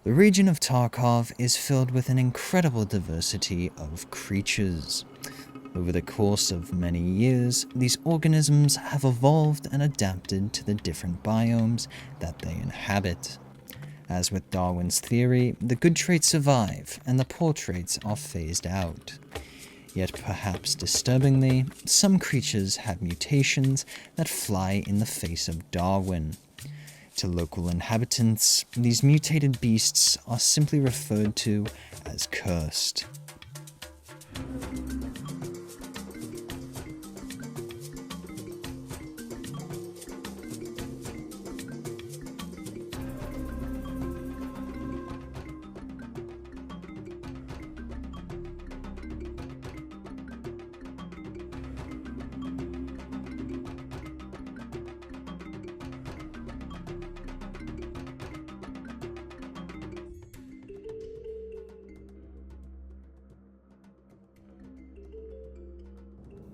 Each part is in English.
The region of Tarkov is filled with an incredible diversity of creatures. Over the course of many years, these organisms have evolved and adapted to the different biomes that they inhabit. As with Darwin's theory, the good traits survive and the poor traits are phased out. Yet perhaps disturbingly, some creatures have mutations that fly in the face of Darwin. To local inhabitants, these mutated beasts are simply referred to as cursed.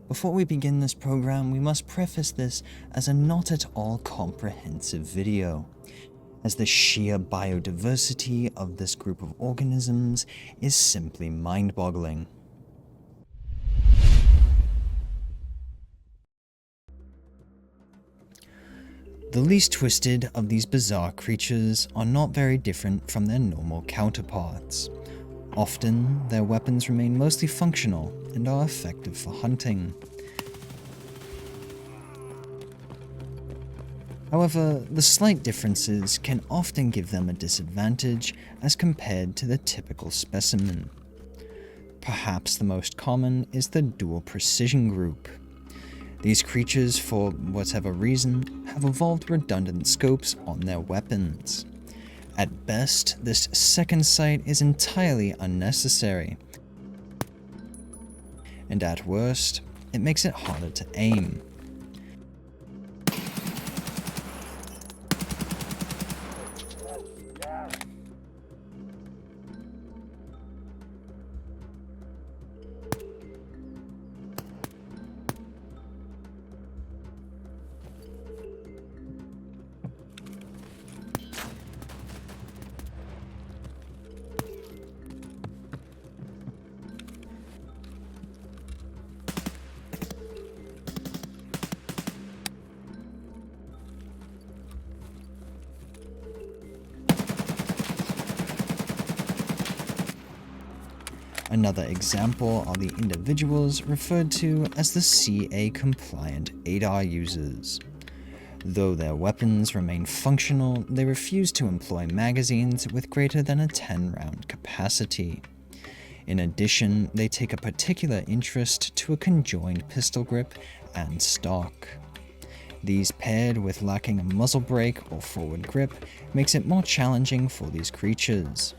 Before we begin this program, we must preface this as a not at all comprehensive video, as the sheer biodiversity of this group of organisms is simply mind-boggling. The least twisted of these bizarre creatures are not very different from their normal counterparts. Often, their weapons remain mostly functional and are effective for hunting. However, the slight differences can often give them a disadvantage as compared to the typical specimen. Perhaps the most common is the dual precision group. These creatures, for whatever reason, have evolved redundant scopes on their weapons. At best, this second sight is entirely unnecessary, and at worst, it makes it harder to aim. Another example are the individuals referred to as the CA-compliant ADAR users. Though their weapons remain functional, they refuse to employ magazines with greater than a 10-round capacity. In addition, they take a particular interest to a conjoined pistol grip and stock. These, paired with lacking a muzzle brake or forward grip, makes it more challenging for these creatures.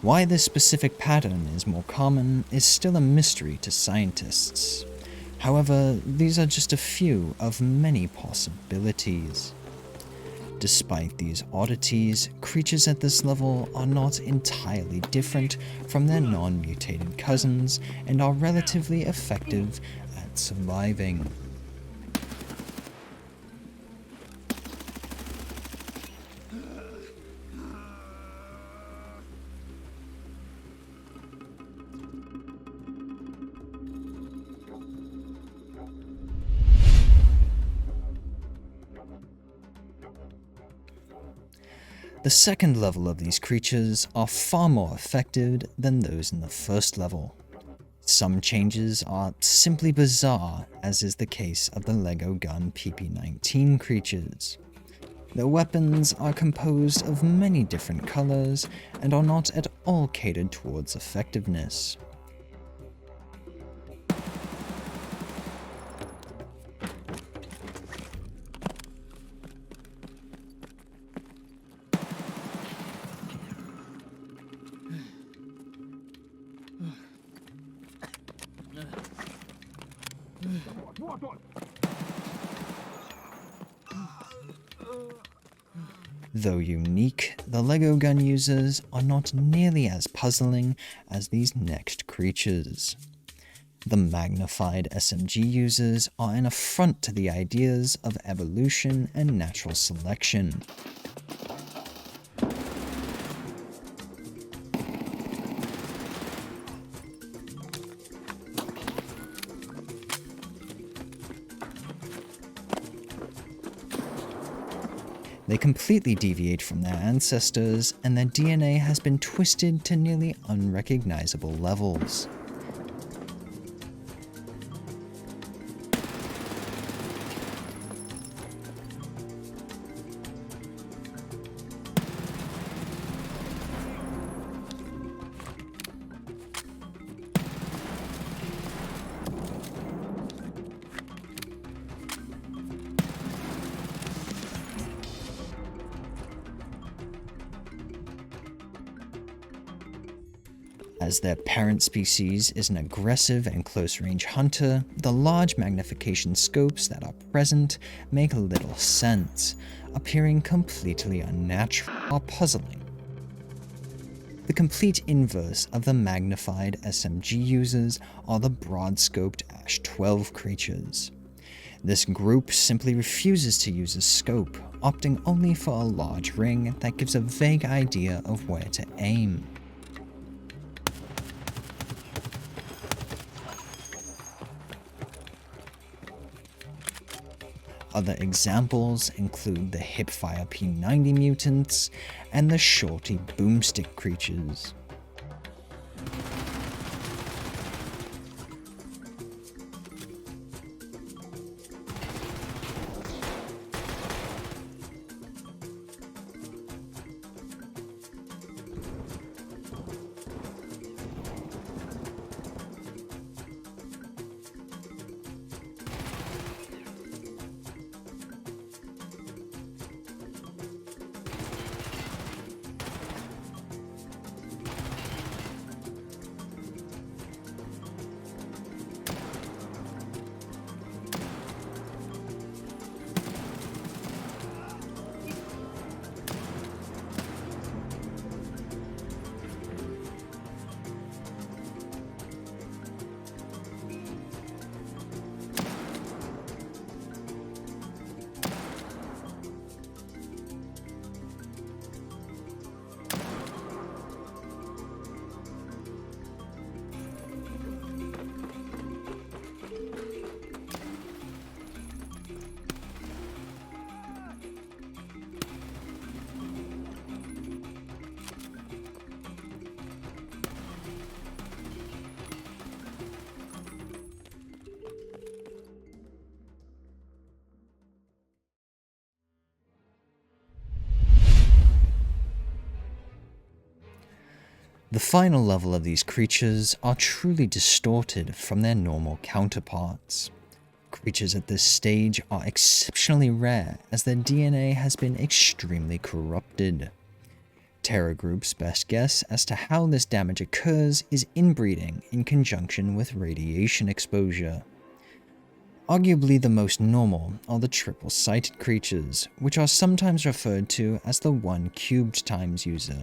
Why this specific pattern is more common is still a mystery to scientists. However, these are just a few of many possibilities. Despite these oddities, creatures at this level are not entirely different from their non-mutated cousins and are relatively effective at surviving. The second level of these creatures are far more effective than those in the first level. Some changes are simply bizarre, as is the case of the Lego gun PP-19 creatures. Their weapons are composed of many different colors and are not at all catered towards effectiveness. Though unique, the Lego gun users are not nearly as puzzling as these next creatures. The magnified SMG users are an affront to the ideas of evolution and natural selection. They completely deviate from their ancestors, and their DNA has been twisted to nearly unrecognizable levels. As their parent species is an aggressive and close-range hunter, the large magnification scopes that are present make little sense, appearing completely unnatural or puzzling. The complete inverse of the magnified SMG users are the broad-scoped Ash-12 creatures. This group simply refuses to use a scope, opting only for a large ring that gives a vague idea of where to aim. Other examples include the hipfire P90 mutants and the shorty boomstick creatures. The final level of these creatures are truly distorted from their normal counterparts. Creatures at this stage are exceptionally rare as their DNA has been extremely corrupted. Terror Group's best guess as to how this damage occurs is inbreeding in conjunction with radiation exposure. Arguably the most normal are the triple-sighted creatures, which are sometimes referred to as the 1 cubed times user.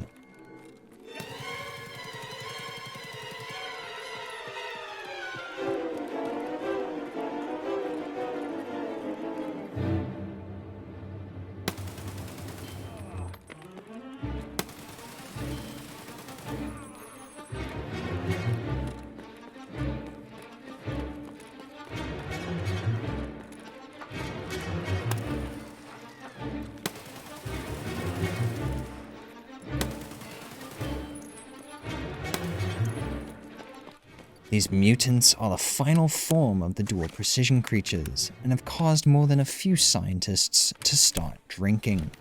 These mutants are the final form of the dual precision creatures and have caused more than a few scientists to start drinking.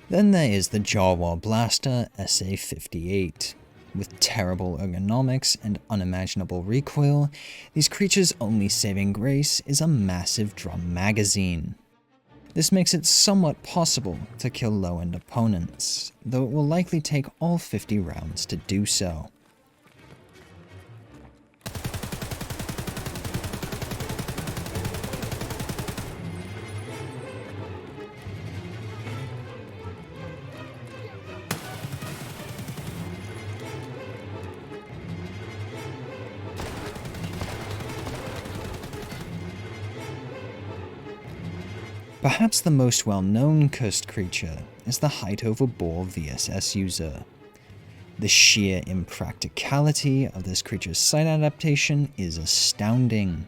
Then there is the Jawa Blaster SA-58. With terrible ergonomics and unimaginable recoil, these creatures' only saving grace is a massive drum magazine. This makes it somewhat possible to kill low-end opponents, though it will likely take all 50 rounds to do so. Perhaps the most well-known cursed creature is the height-over-bore VSS user. The sheer impracticality of this creature's sight adaptation is astounding.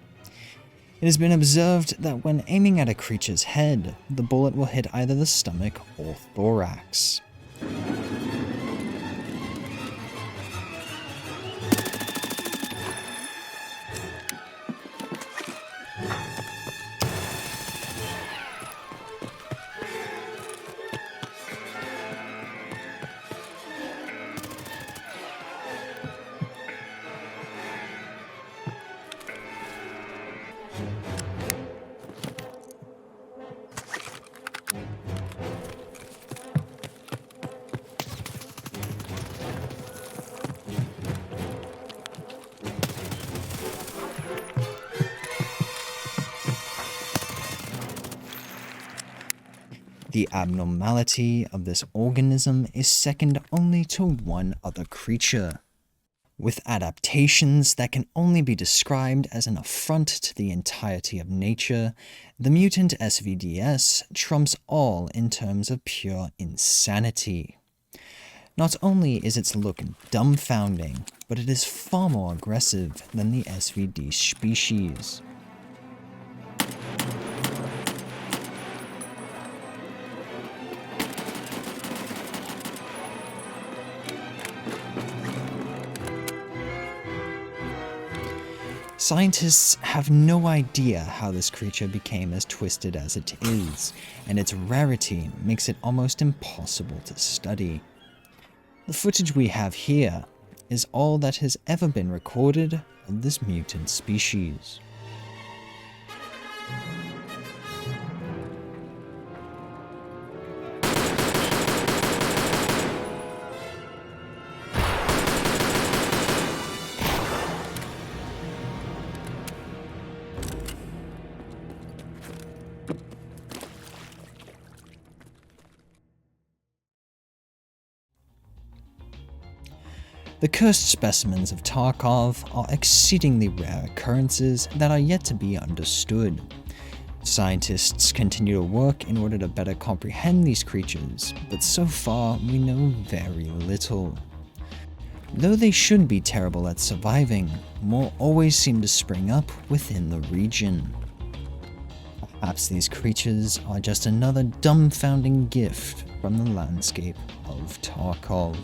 It has been observed that when aiming at a creature's head, the bullet will hit either the stomach or thorax. The abnormality of this organism is second only to one other creature. With adaptations that can only be described as an affront to the entirety of nature, the mutant SVDS trumps all in terms of pure insanity. Not only is its look dumbfounding, but it is far more aggressive than the SVD species. Scientists have no idea how this creature became as twisted as it is, and its rarity makes it almost impossible to study. The footage we have here is all that has ever been recorded of this mutant species. The cursed specimens of Tarkov are exceedingly rare occurrences that are yet to be understood. Scientists continue to work in order to better comprehend these creatures, but so far we know very little. Though they should be terrible at surviving, more always seem to spring up within the region. Perhaps these creatures are just another dumbfounding gift from the landscape of Tarkov.